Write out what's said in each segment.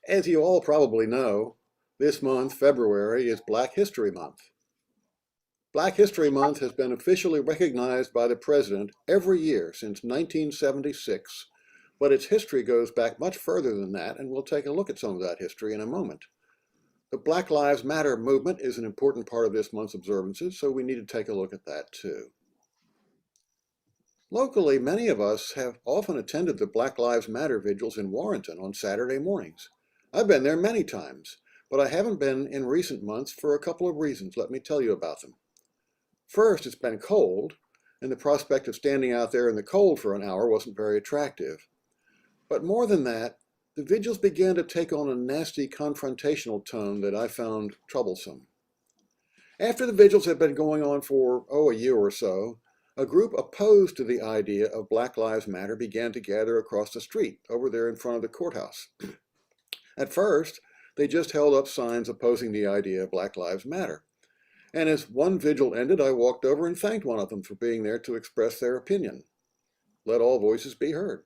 As you all probably know, this month, February, is Black History Month. Black History Month has been officially recognized by the President every year since 1976, but its history goes back much further than that, and we'll take a look at some of that history in a moment. The Black Lives Matter movement is an important part of this month's observances, so we need to take a look at that too. Locally, many of us have often attended the Black Lives Matter vigils in Warrenton on Saturday mornings. I've been there many times, but I haven't been in recent months for a couple of reasons. Let me tell you about them. First, it's been cold, and the prospect of standing out there in the cold for an hour wasn't very attractive. But more than that, the vigils began to take on a nasty confrontational tone that I found troublesome. After the vigils had been going on for, a year or so, a group opposed to the idea of Black Lives Matter began to gather across the street over there in front of the courthouse. At first, they just held up signs opposing the idea of Black Lives Matter. And as one vigil ended, I walked over and thanked one of them for being there to express their opinion. Let all voices be heard.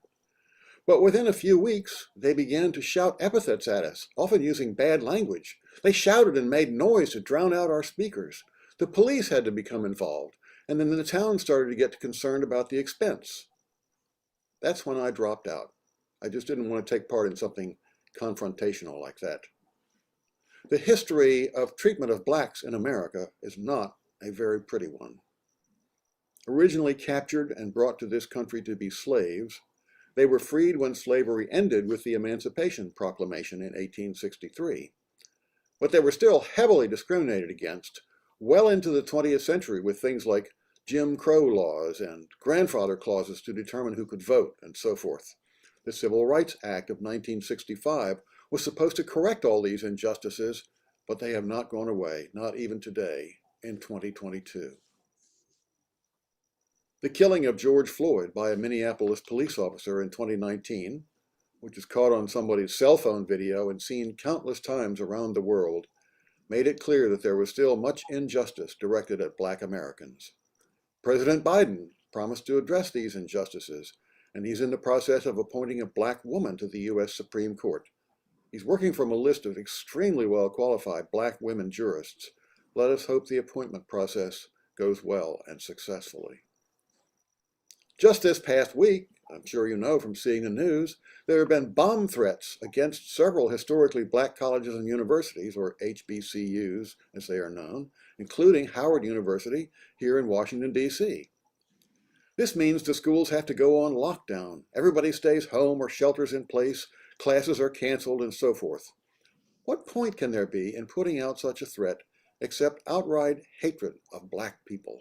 But within a few weeks, they began to shout epithets at us, often using bad language. They shouted and made noise to drown out our speakers. The police had to become involved, and then the town started to get concerned about the expense. That's when I dropped out. I just didn't want to take part in something confrontational like that. The history of treatment of blacks in America is not a very pretty one. Originally captured and brought to this country to be slaves, they were freed when slavery ended with the Emancipation Proclamation in 1863. But they were still heavily discriminated against well into the 20th century with things like Jim Crow laws and grandfather clauses to determine who could vote and so forth. The Civil Rights Act of 1965 was supposed to correct all these injustices, but they have not gone away, not even today in 2022. The killing of George Floyd by a Minneapolis police officer in 2019, which is caught on somebody's cell phone video and seen countless times around the world, made it clear that there was still much injustice directed at Black Americans. President Biden promised to address these injustices, and he's in the process of appointing a Black woman to the U.S. Supreme Court. He's working from a list of extremely well-qualified Black women jurists. Let us hope the appointment process goes well and successfully. Just this past week, I'm sure you know from seeing the news, there have been bomb threats against several historically Black colleges and universities, or HBCUs as they are known, including Howard University here in Washington, D.C. This means the schools have to go on lockdown. Everybody stays home or shelters in place, classes are canceled, and so forth. What point can there be in putting out such a threat except outright hatred of Black people?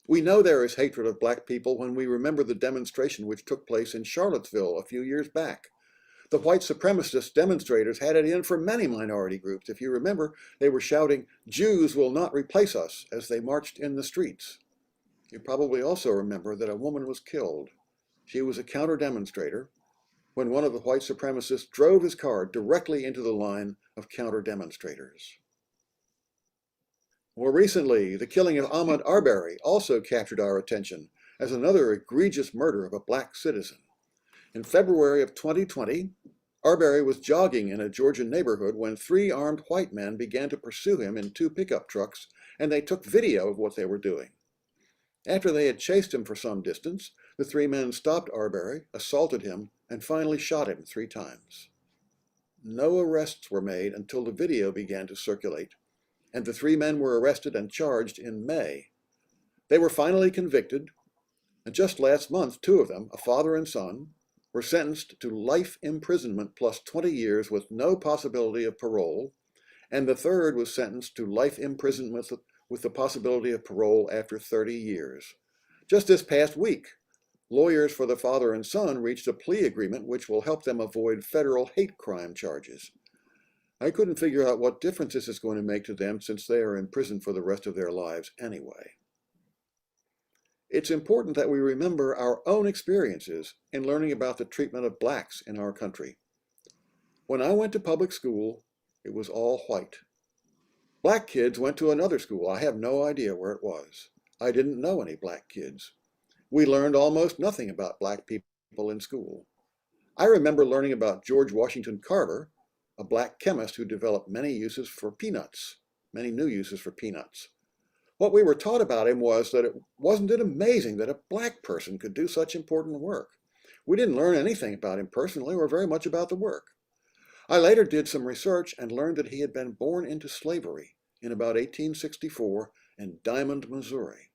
We know there is hatred of Black people when we remember the demonstration which took place in Charlottesville a few years back. The white supremacist demonstrators had it in for many minority groups. If you remember, they were shouting, "Jews will not replace us," as they marched in the streets. You probably also remember that a woman was killed. She was a counter-demonstrator when one of the white supremacists drove his car directly into the line of counter-demonstrators. More recently, the killing of Ahmaud Arbery also captured our attention as another egregious murder of a Black citizen. In February of 2020, Arbery was jogging in a Georgia neighborhood when 3 armed white men began to pursue him in 2 pickup trucks, and they took video of what they were doing. After they had chased him for some distance, the 3 men stopped Arbery, assaulted him, and finally shot him 3 times. No arrests were made until the video began to circulate, and the 3 men were arrested and charged in May. They were finally convicted, and just last month, 2 of them, a father and son, were sentenced to life imprisonment plus 20 years with no possibility of parole, and the third was sentenced to life imprisonment with the possibility of parole after 30 years. Just this past week, lawyers for the father and son reached a plea agreement which will help them avoid federal hate crime charges. I couldn't figure out what difference this is going to make to them since they are in prison for the rest of their lives anyway. It's important that we remember our own experiences in learning about the treatment of Blacks in our country. When I went to public school, it was all white. Black kids went to another school. I have no idea where it was. I didn't know any Black kids. We learned almost nothing about Black people in school. I remember learning about George Washington Carver, a black chemist who developed many new uses for peanuts. What we were taught about him was that wasn't it amazing that a black person could do such important work? We didn't learn anything about him personally or very much about the work. I later did some research and learned that he had been born into slavery in about 1864 in Diamond, Missouri.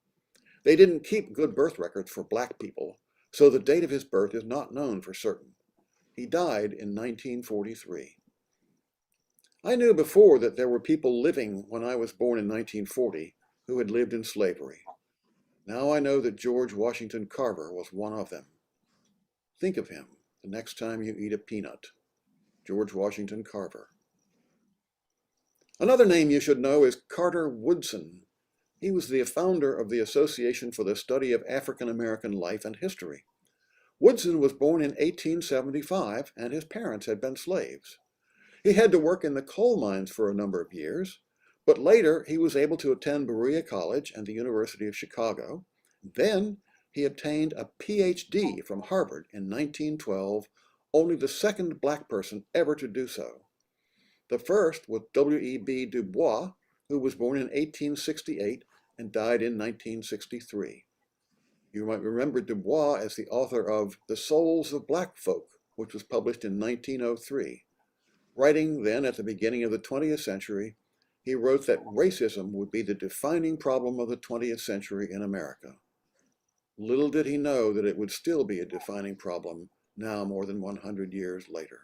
They didn't keep good birth records for black people, so the date of his birth is not known for certain. He died in 1943. I knew before that there were people living when I was born in 1940 who had lived in slavery. Now I know that George Washington Carver was one of them. Think of him the next time you eat a peanut. George Washington Carver. Another name you should know is Carter Woodson. He was the founder of the Association for the Study of African American Life and History. Woodson was born in 1875, and his parents had been slaves. He had to work in the coal mines for a number of years, but later he was able to attend Berea College and the University of Chicago. Then he obtained a PhD from Harvard in 1912, only the second black person ever to do so. The first was W.E.B. Du Bois, who was born in 1868 and died in 1963. You might remember Du Bois as the author of The Souls of Black Folk, which was published in 1903. Writing then at the beginning of the 20th century, he wrote that racism would be the defining problem of the 20th century in America. Little did he know that it would still be a defining problem now more than 100 years later.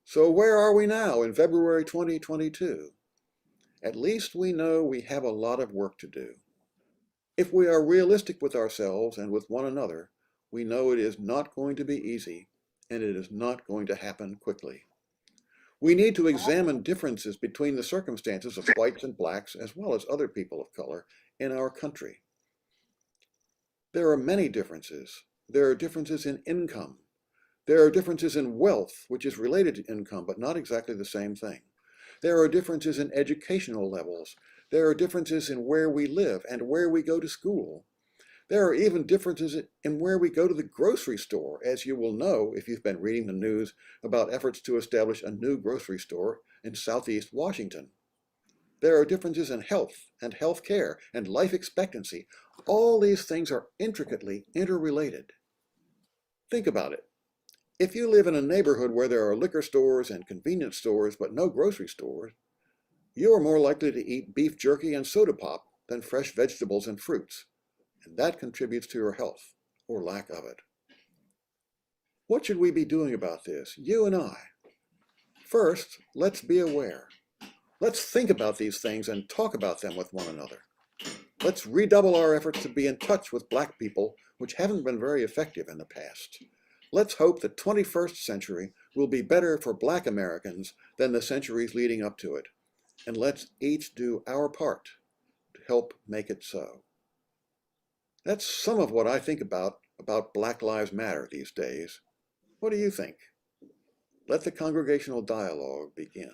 So where are we now in February 2022? At least we know we have a lot of work to do. If we are realistic with ourselves and with one another, we know it is not going to be easy, and it is not going to happen quickly. We need to examine differences between the circumstances of whites and blacks, as well as other people of color, in our country. There are many differences. There are differences in income. There are differences in wealth, which is related to income, but not exactly the same thing. There are differences in educational levels. There are differences in where we live and where we go to school. There are even differences in where we go to the grocery store, as you will know if you've been reading the news about efforts to establish a new grocery store in Southeast Washington. There are differences in health and health care and life expectancy. All these things are intricately interrelated. Think about it. If you live in a neighborhood where there are liquor stores and convenience stores but no grocery stores, you are more likely to eat beef jerky and soda pop than fresh vegetables and fruits, and that contributes to your health, or lack of it. What should we be doing about this, you and I? First, let's be aware. Let's think about these things and talk about them with one another. Let's redouble our efforts to be in touch with black people, which haven't been very effective in the past. Let's hope the 21st century will be better for black Americans than the centuries leading up to it. And let's each do our part to help make it so. That's some of what I think about Black Lives Matter these days. What do you think? Let the congregational dialogue begin.